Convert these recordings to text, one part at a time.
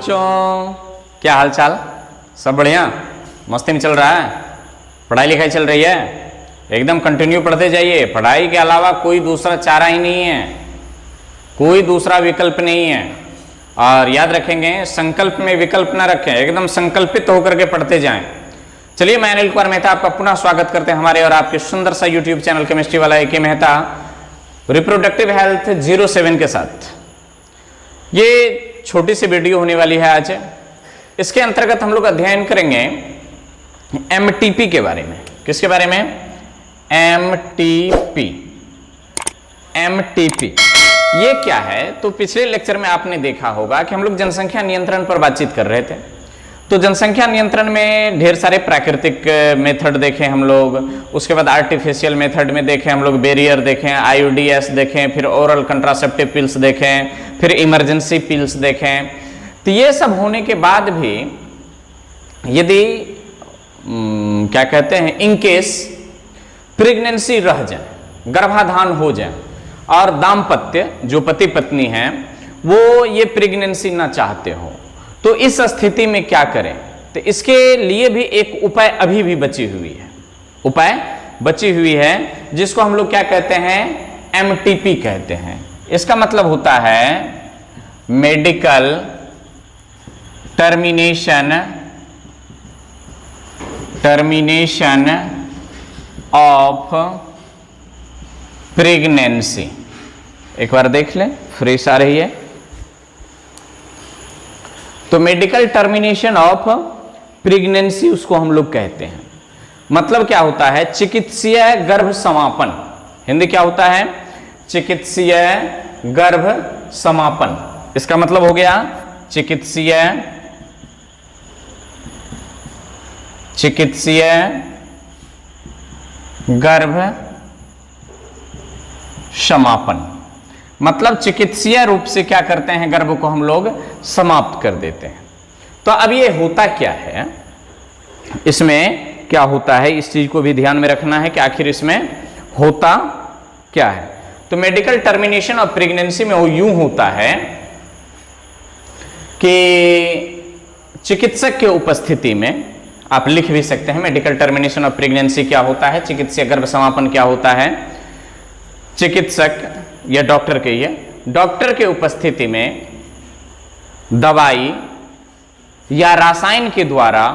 बच्चों, क्या हाल चाल? सब बढ़िया? मस्ती में चल रहा है? पढ़ाई लिखाई चल रही है? एकदम कंटिन्यू पढ़ते जाइए। पढ़ाई के अलावा कोई दूसरा चारा ही नहीं है, कोई दूसरा विकल्प नहीं है। और याद रखेंगे, संकल्प में विकल्प ना रखें, एकदम संकल्पित होकर के पढ़ते जाएं। चलिए, मैं अनिल कुमार मेहता आपका पुनः स्वागत करते हैं हमारे और आपके सुंदर सा यूट्यूब चैनल केमिस्ट्री वाला ए के मेहता रिप्रोडक्टिव हेल्थ 07 के साथ। ये छोटी सी वीडियो होने वाली है आज। इसके अंतर्गत हम लोग अध्ययन करेंगे एमटीपी के बारे में। किसके बारे में? एमटीपी। एमटीपी ये क्या है? तो पिछले लेक्चर में आपने देखा होगा कि हम लोग जनसंख्या नियंत्रण पर बातचीत कर रहे थे। तो जनसंख्या नियंत्रण में ढेर सारे प्राकृतिक मेथड देखे हम लोग, उसके बाद आर्टिफिशियल मेथड में देखे हम लोग, बैरियर देखें, आईयूडीएस देखें, फिर ओरल कंट्रासेप्टिव पिल्स देखें, फिर इमरजेंसी पिल्स देखें। तो ये सब होने के बाद भी यदि क्या कहते हैं, इनकेस प्रेगनेंसी रह जाए, गर्भाधान हो जाए और दाम्पत्य जो पति पत्नी हैं वो ये प्रेगनेंसी ना चाहते हो, तो इस स्थिति में क्या करें? तो इसके लिए भी एक उपाय अभी भी बची हुई है, उपाय बची हुई है, जिसको हम लोग क्या कहते हैं? एमटीपी कहते हैं। इसका मतलब होता है मेडिकल टर्मिनेशन ऑफ प्रेगनेंसी। एक बार देख लें, फ्रेश आ रही है। तो मेडिकल टर्मिनेशन ऑफ प्रेगनेंसी उसको हम लोग कहते हैं। मतलब क्या होता है? चिकित्सीय गर्भ समापन। हिंदी क्या होता है? चिकित्सीय गर्भ समापन। इसका मतलब हो गया चिकित्सीय गर्भ समापन। मतलब चिकित्सीय रूप से क्या करते हैं? गर्भ को हम लोग समाप्त कर देते हैं। तो अब ये होता क्या है, इसमें क्या होता है, इस चीज को भी ध्यान में रखना है कि आखिर इसमें होता क्या है। तो मेडिकल टर्मिनेशन ऑफ प्रेगनेंसी में वो यूं होता है कि चिकित्सक के उपस्थिति में, आप लिख भी सकते हैं मेडिकल टर्मिनेशन ऑफ प्रेगनेंसी क्या होता है, चिकित्सीय गर्भ समापन क्या होता है। चिकित्सक या डॉक्टर के, ये डॉक्टर के उपस्थिति में दवाई या रसायन के द्वारा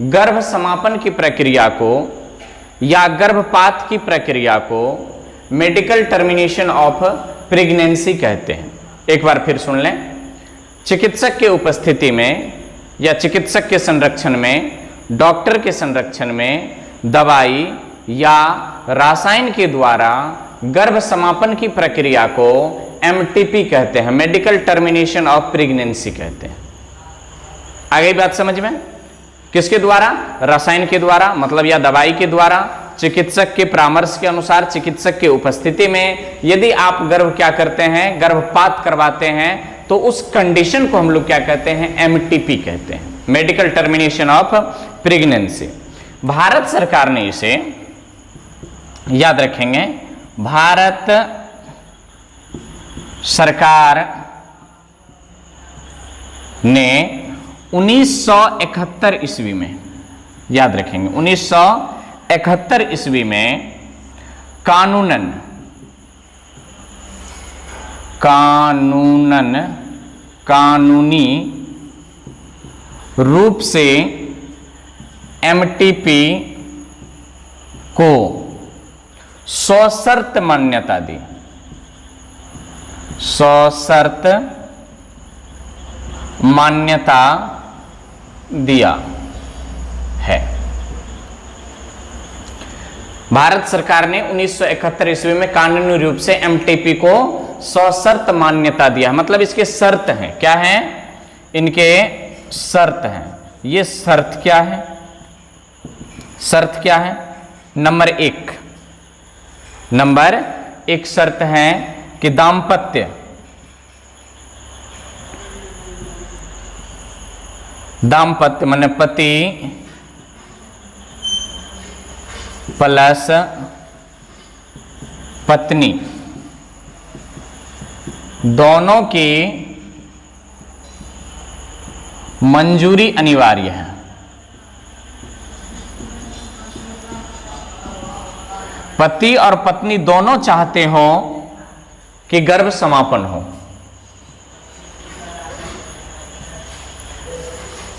गर्भ समापन की प्रक्रिया को या गर्भपात की प्रक्रिया को मेडिकल टर्मिनेशन ऑफ प्रेगनेंसी कहते हैं। एक बार फिर सुन लें। चिकित्सक के उपस्थिति में या चिकित्सक के संरक्षण में, डॉक्टर के संरक्षण में दवाई या रसायन के द्वारा गर्भ समापन की प्रक्रिया को एमटीपी कहते हैं, मेडिकल टर्मिनेशन ऑफ प्रेगनेंसी कहते हैं। आगे बात समझ में? किसके द्वारा? रसायन के द्वारा, मतलब या दवाई के द्वारा, चिकित्सक के परामर्श के अनुसार, चिकित्सक के उपस्थिति में यदि आप गर्भ क्या करते हैं, गर्भपात करवाते हैं, तो उस कंडीशन को हम लोग क्या कहते हैं? एमटीपी कहते हैं, medical termination of pregnancy. Bharat सरकार ने इसे, याद रखेंगे, भारत सरकार ने 1971 ईस्वी में, याद रखेंगे 1971 ईस्वी में कानूनी रूप से एमटीपी को सशर्त मान्यता दी। सशर्त मान्यता दिया है। भारत सरकार ने 1971 ईस्वी में कानूनी रूप से एमटीपी को सशर्त मान्यता दिया। मतलब इसके शर्त हैं। क्या हैं? इनके शर्त हैं। ये शर्त क्या है? शर्त क्या है? नंबर एक शर्त है कि दाम्पत्य माने पति प्लस पत्नी दोनों की मंजूरी अनिवार्य है। पति और पत्नी दोनों चाहते हो कि गर्भ समापन हो,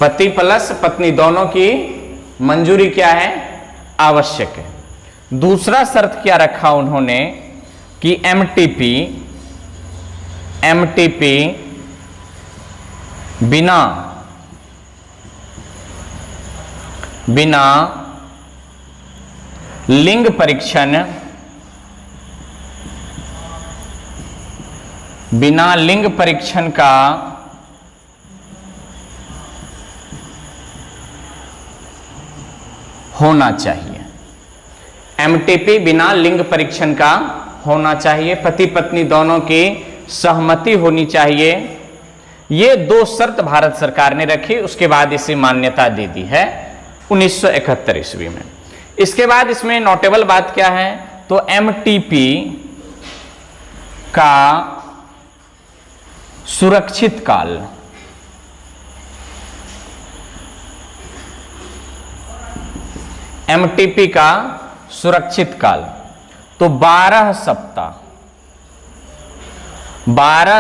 पति प्लस पत्नी दोनों की मंजूरी क्या है, आवश्यक है। दूसरा शर्त क्या रखा उन्होंने कि एमटीपी बिना लिंग परीक्षण का होना चाहिए। एमटीपी बिना लिंग परीक्षण का होना चाहिए, पति पत्नी दोनों की सहमति होनी चाहिए। ये दो शर्त भारत सरकार ने रखी, उसके बाद इसे मान्यता दे दी है 1971 ईस्वी में। इसके बाद इसमें नोटेबल बात क्या है, तो एमटीपी का सुरक्षित काल, एमटीपी का सुरक्षित काल तो 12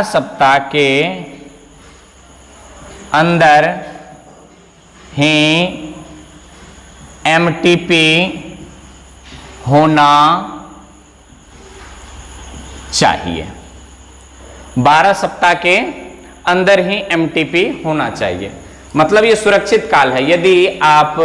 सप्ताह के अंदर ही एमटीपी होना चाहिए। 12 सप्ताह के अंदर ही एमटीपी होना चाहिए, मतलब ये सुरक्षित काल है। यदि आप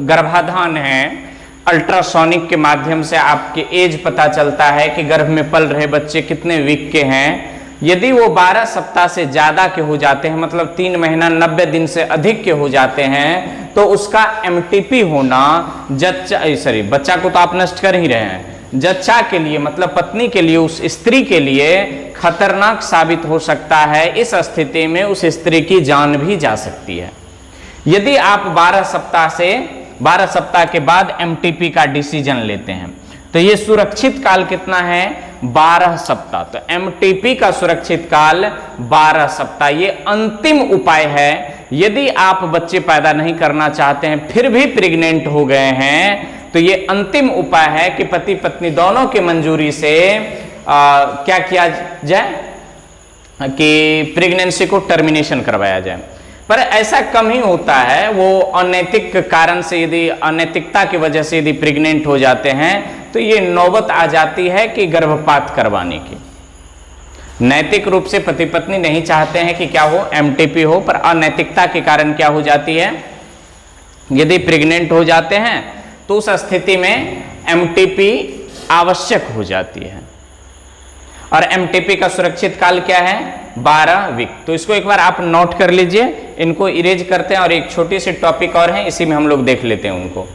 गर्भाधान हैं, अल्ट्रासोनिक के माध्यम से आपके एज पता चलता है कि गर्भ में पल रहे बच्चे कितने वीक के हैं। यदि वो 12 सप्ताह से ज्यादा के हो जाते हैं, मतलब 3 महीना 90 दिन से अधिक के हो जाते हैं, तो उसका एमटीपी होना बच्चा को तो आप नष्ट कर ही रहे हैं, जच्चा के लिए मतलब पत्नी के लिए, उस स्त्री के लिए खतरनाक साबित हो सकता है। इस स्थिति में उस स्त्री की जान भी जा सकती है। यदि आप 12 सप्ताह के बाद एमटीपी का डिसीजन लेते हैं, तो ये सुरक्षित काल कितना है, 12 सप्ताह। तो एमटीपी का सुरक्षित काल 12 सप्ताह, ये अंतिम उपाय है। यदि आप बच्चे पैदा नहीं करना चाहते हैं, फिर भी प्रेग्नेंट हो गए हैं, तो ये अंतिम उपाय है कि पति पत्नी दोनों की मंजूरी से क्या किया जाए कि प्रेगनेंसी को टर्मिनेशन करवाया जाए। पर ऐसा कम ही होता है, वो अनैतिक कारण से, यदि अनैतिकता की वजह से यदि प्रेग्नेंट हो जाते हैं, तो ये नौबत आ जाती है कि गर्भपात करवाने की। नैतिक रूप से पति पत्नी नहीं चाहते हैं कि क्या हो, एमटीपी हो, पर अनैतिकता के कारण क्या हो जाती है, यदि प्रेग्नेंट हो जाते हैं तो उस स्थिति में एमटीपी आवश्यक हो जाती है। और एमटीपी का सुरक्षित काल क्या है, 12 वीक। तो इसको एक बार आप नोट कर लीजिए, इनको इरेज करते हैं और एक छोटी सी टॉपिक और है, इसी में हम लोग देख लेते हैं उनको।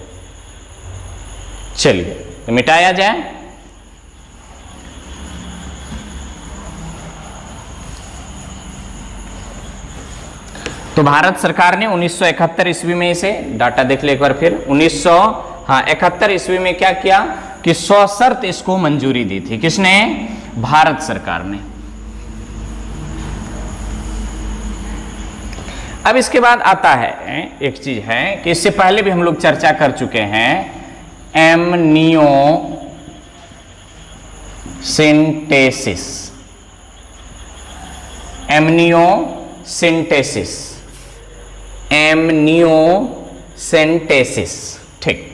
चलिए तो मिटाया जाए। तो भारत सरकार ने 1971 ईस्वी में, इसे डाटा देख ले एक बार फिर, 1971 ईस्वी में क्या किया कि सशर्त इसको मंजूरी दी थी। किसने, भारत सरकार ने। अब इसके बाद आता है एक चीज है कि इससे पहले भी हम लोग चर्चा कर चुके हैं, एमनियोसेंटेसिस। एमनियोसेंटेसिस, ठीक,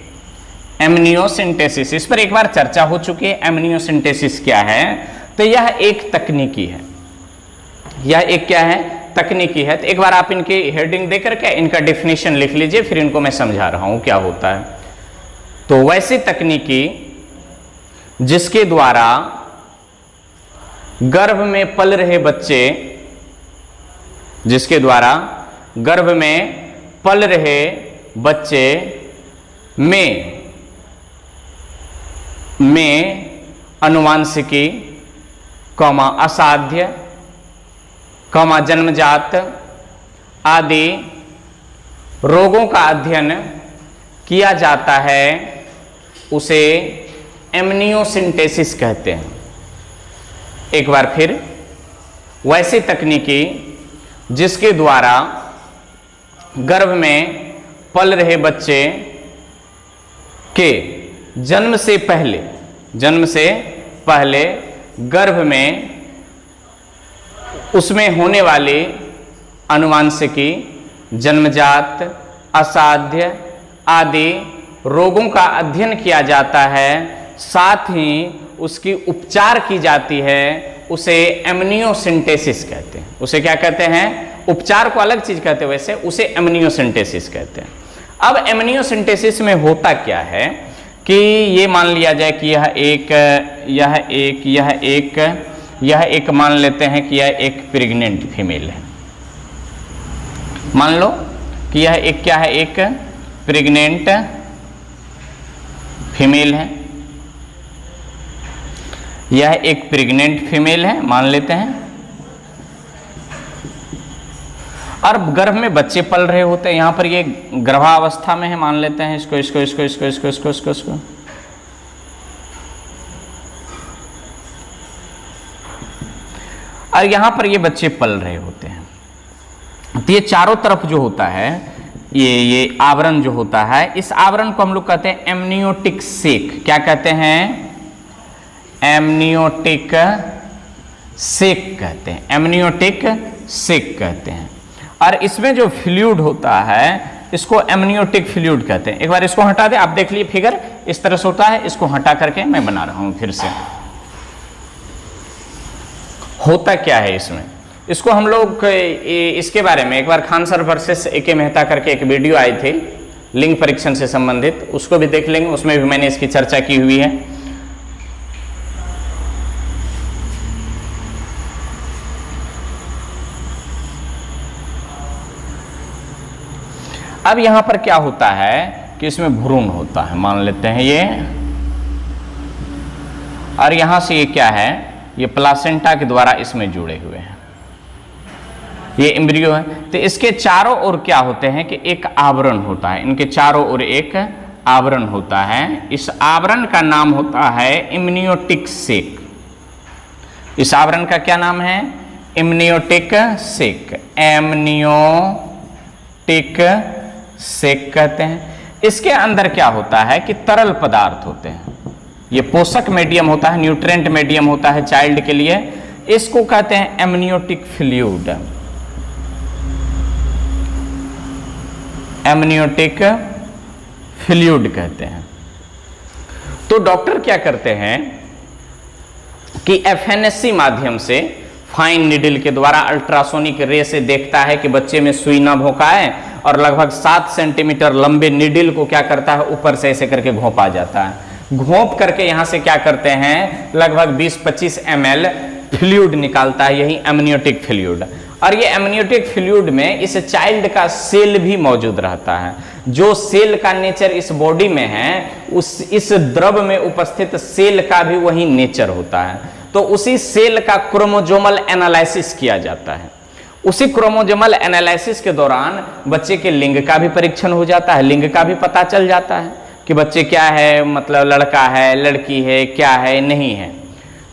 एमनियोसेंटेसिस, इस पर एक बार चर्चा हो चुकी है। एमनियोसेंटेसिस क्या है, तो यह एक तकनीकी है, यह एक क्या है, तकनीकी है। तो एक बार आप इनकी हेडिंग देकर के इनका डेफिनेशन लिख लीजिए, फिर इनको मैं समझा रहा हूं क्या होता है। तो वैसी तकनीकी जिसके द्वारा गर्भ में पल रहे बच्चे, जिसके द्वारा गर्भ में पल रहे बच्चे में अनुवांशिकी, असाध्य, जन्मजात आदि रोगों का अध्ययन किया जाता है, उसे एमनियोसेंटेसिस कहते हैं। एक बार फिर, वैसी तकनीकी जिसके द्वारा गर्भ में पल रहे बच्चे के जन्म से पहले गर्भ में उसमें होने वाली अनुवांशिकी, जन्मजात, असाध्य आदि रोगों का अध्ययन किया जाता है, साथ ही उसकी उपचार की जाती है, उसे एमनियोसिंटेसिस कहते हैं। उसे क्या कहते हैं? उपचार को अलग चीज कहते हैं, वैसे उसे एमनियोसिंटेसिस कहते हैं। अब एमनियोसिंटेसिस में होता क्या है कि ये मान लिया जाए कि यह एक मान लेते हैं कि यह एक प्रेग्नेंट फीमेल है। मान लो कि यह एक क्या है? एक प्रेग्नेंट फीमेल है। यह एक प्रेग्नेंट फीमेल है मान लेते हैं, और गर्भ में बच्चे पल रहे होते हैं। यहां पर ये गर्भावस्था में है मान लेते हैं इसको। और यहां पर ये बच्चे पल रहे होते हैं। तो ये चारों तरफ जो होता है, ये आवरण जो होता है, इस आवरण को हम लोग कहते हैं एमनियोटिक सेक। क्या कहते हैं? एमनियोटिक सेक कहते हैं। एमनियोटिक सेक कहते हैं। और इसमें जो फ्लूइड होता है इसको एमनियोटिक फ्लूइड कहते हैं। एक बार इसको हटा दे, आप देख लीजिए फिगर इस तरह से होता है। इसको हटा करके मैं बना रहा हूं फिर से। होता क्या है इसमें? इसको हम लोग इसके बारे में एक बार Khan sir versus A K. Mehta करके एक वीडियो आई थी लिंग परीक्षण से संबंधित, उसको भी देख लेंगे। उसमें भी मैंने इसकी चर्चा की हुई है। अब यहां पर क्या होता है कि इसमें भ्रूण होता है मान लेते हैं ये, और यहां से ये क्या है? ये प्लासेंटा के द्वारा इसमें जुड़े हुए हैं। ये एम्ब्रियो है। तो इसके चारों ओर क्या होते हैं कि एक आवरण होता है। इनके चारों ओर एक आवरण होता है। इस आवरण का नाम होता है एमनियोटिक सेक। इस आवरण का क्या नाम है? एमनियोटिक सेक। एमनियोटिक सेक कहते हैं। इसके अंदर क्या होता है कि तरल पदार्थ होते हैं। ये पोषक मीडियम होता है, न्यूट्रिएंट मीडियम होता है चाइल्ड के लिए। इसको कहते हैं एमनियोटिक फ्लूइड। एमनियोटिक फ्लूइड कहते हैं। तो डॉक्टर क्या करते हैं कि एफएनएससी माध्यम से, फाइन निडल के द्वारा अल्ट्रासोनिक रे से देखता है कि बच्चे में सुई ना भोंकाए, और लगभग 7 सेंटीमीटर लंबे निडल को क्या करता है? ऊपर से ऐसे करके घोंपा जाता है। घोंप करके यहां से क्या करते हैं? लगभग 20-25 ml फ्लूइड निकालता है, यही एमनियोटिक फ्लूइड। और ये एमनियोटिक फ्लूइड में इस चाइल्ड का सेल भी मौजूद रहता है। जो सेल का नेचर इस बॉडी में है, इस द्रव में उपस्थित सेल का भी वही नेचर होता है। तो उसी सेल का क्रोमोजोमल एनालिसिस किया जाता है। उसी क्रोमोजोमल एनालिसिस के दौरान बच्चे के लिंग का भी परीक्षण हो जाता है। लिंग का भी पता चल जाता है कि बच्चे क्या है, मतलब लड़का है, लड़की है, क्या है, नहीं है।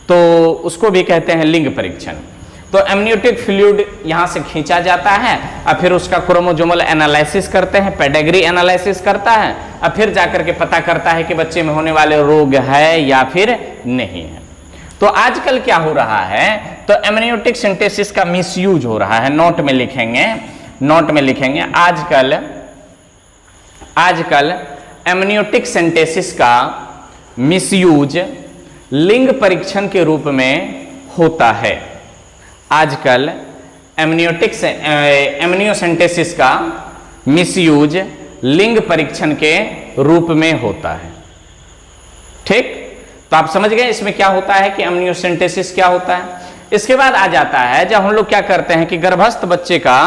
तो उसको भी कहते हैं लिंग परीक्षण। तो एमनियोटिक फ्लूइड यहां से खींचा जाता है, और फिर उसका क्रोमोजोमल एनालिसिस करते हैं, पेडिग्री एनालिसिस करता है, और फिर जाकर के पता करता है कि बच्चे में होने वाले रोग है या फिर नहीं है। तो आजकल क्या हो रहा है? तो एमनियोटिक सिंथेसिस का मिसयूज हो रहा है। नोट में लिखेंगे आजकल एमनियोटिक सिंथेसिस का मिसयूज लिंग परीक्षण के रूप में होता है। आजकल एमनियोसिंथेसिस का मिसयूज लिंग परीक्षण के रूप में होता है। ठीक, तो आप समझ गए इसमें क्या होता है कि एमनियोसिंथेसिस क्या होता है। इसके बाद आ जाता है जब हम लोग क्या करते हैं कि गर्भस्थ बच्चे का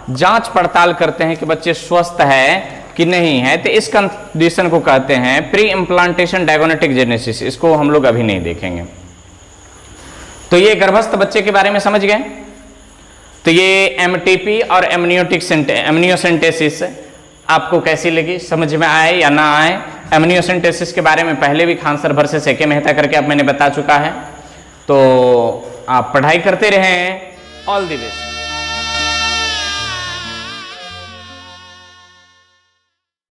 जांच पड़ताल करते हैं कि बच्चे स्वस्थ है कि नहीं है। तो इस कंडीशन को कहते हैं प्री इम्प्लांटेशन डायग्नोस्टिक जेनेसिस। इसको हम लोग अभी नहीं देखेंगे। तो ये गर्भस्थ बच्चे के बारे में समझ गए। तो ये एमटीपी और एमनियोसिंथेसिस आपको कैसी लगी, समझ में आए या ना आए। एमनियोसिंथेसिस के बारे में पहले भी Khan sir versus A K. Mehta करके अब मैंने बता चुका है। तो आप पढ़ाई करते रहें। All the best.